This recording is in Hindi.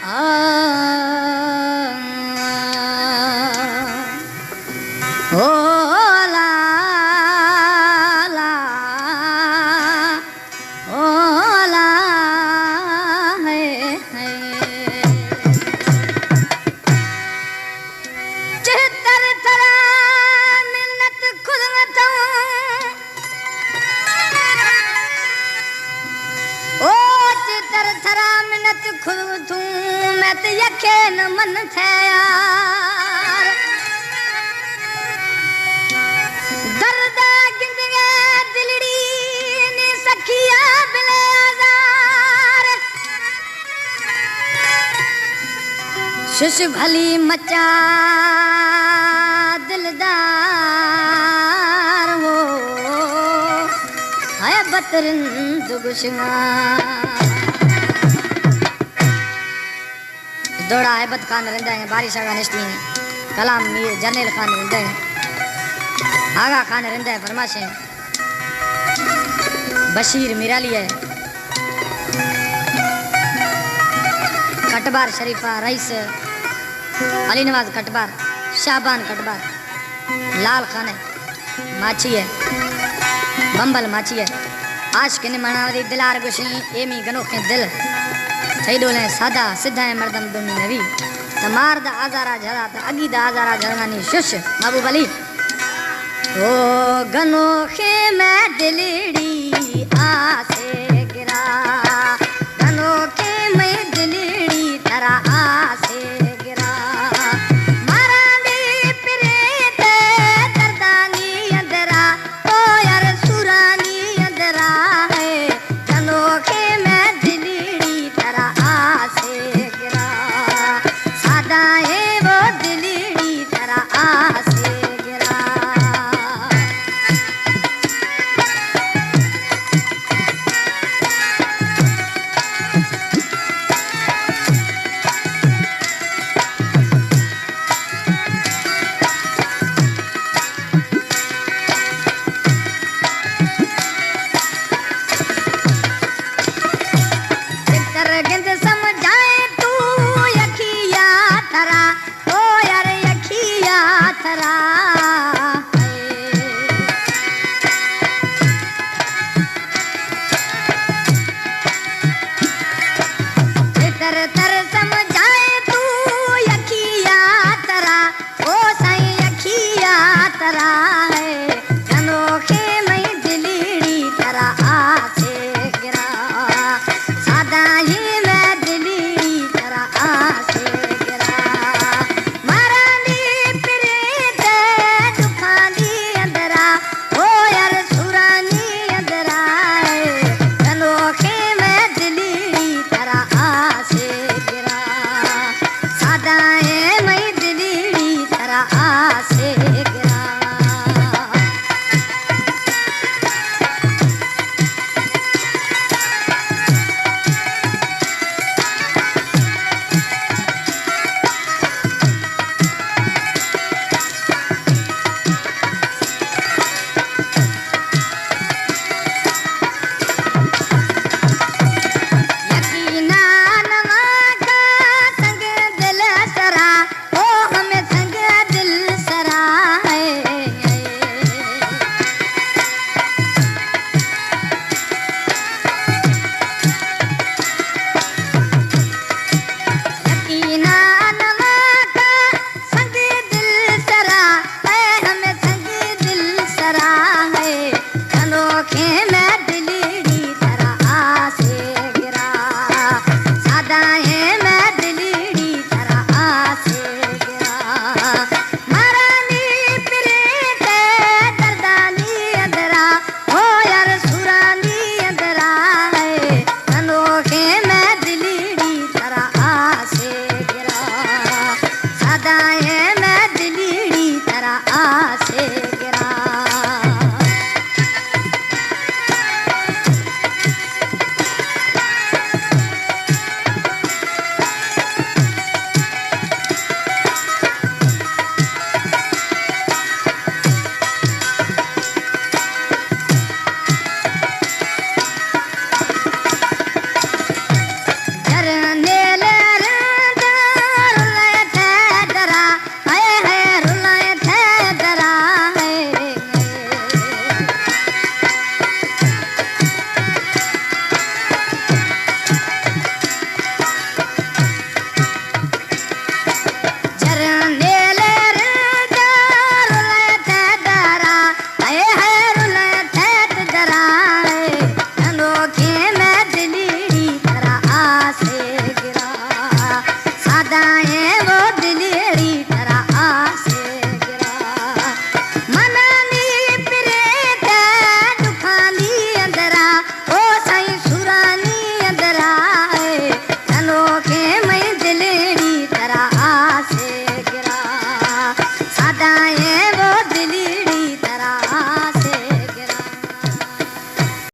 ओ ला ला ओ ला है चहतर थरा मिन्नत खुद मत ओ चहतर थरा मिन्नत खुद तू मैं तो यकीन मन थे यार दर्द गिंदगे दिलड़ी ने सखिया बिले आजार शुश भली मचा दिलदार वो है बतरिंद गुशमा दौड़ा है बद खान रहता है बारिश आगा निश्ती है कलाम मीर जर्नल खान रहता है आगा खान रहता है फरमाश है बशीर मिराली है कटबार शरीफा रईस अली नवाज कटबार शाबान कटबार लाल खान है माची है बम्बल माची है आश के मनावरी दिलार गुशी एमी गनोखे दिल सही डोले सादा सिद्धा है मर्दम दुनी नवी तमार दा आजारा झरा ता अगी दा आजारा झरगानी शुश महबूब अली ओ गनोखे मैं दिलड़ी आसे गिरा गनोखे मैं दिलड़ी तरा आसे गिरा मारा दे प्रेत दर्दानी अंदरा ओ यार सुरानी अंदरा है गनोखे मैं दिलड़ी तरा आसे गिरा सादा है वो दिलड़ी तरा आसे गिरा गिंद समझाए तू यखिया थरा ओ यार यखिया थरा तर तर समझाए तू यखिया थरा ओ साईं यखिया थरा है गनोखे मैं दिलड़ी थरा आसे गिरा सादा ही मैं दिलड़ी तरा आसे गिरा मारा दी प्रीत दुखानी अंदरा ओ यार सुरानी अंदरा गनोखे मैं दिलड़ी तरा आसे गिरा सादा है मैं दिलड़ी तरा आसे गिरा यकीना नवा का संग दिल सरा ओ हमें संग दिल सरा है यकीना नवा का संग दिल सरा है हमें संग दिल सरा है अनोखे मैं दिलड़ी तरा आसे गिरा सादा है मैं दिलड़ी तरा आसे गिरा मारा नी प्रीत दर्दानी अंदरा ओ यार सुरानी अंदरा है अनोखे मैं दिलड़ी तरा आसे गिरा सादा है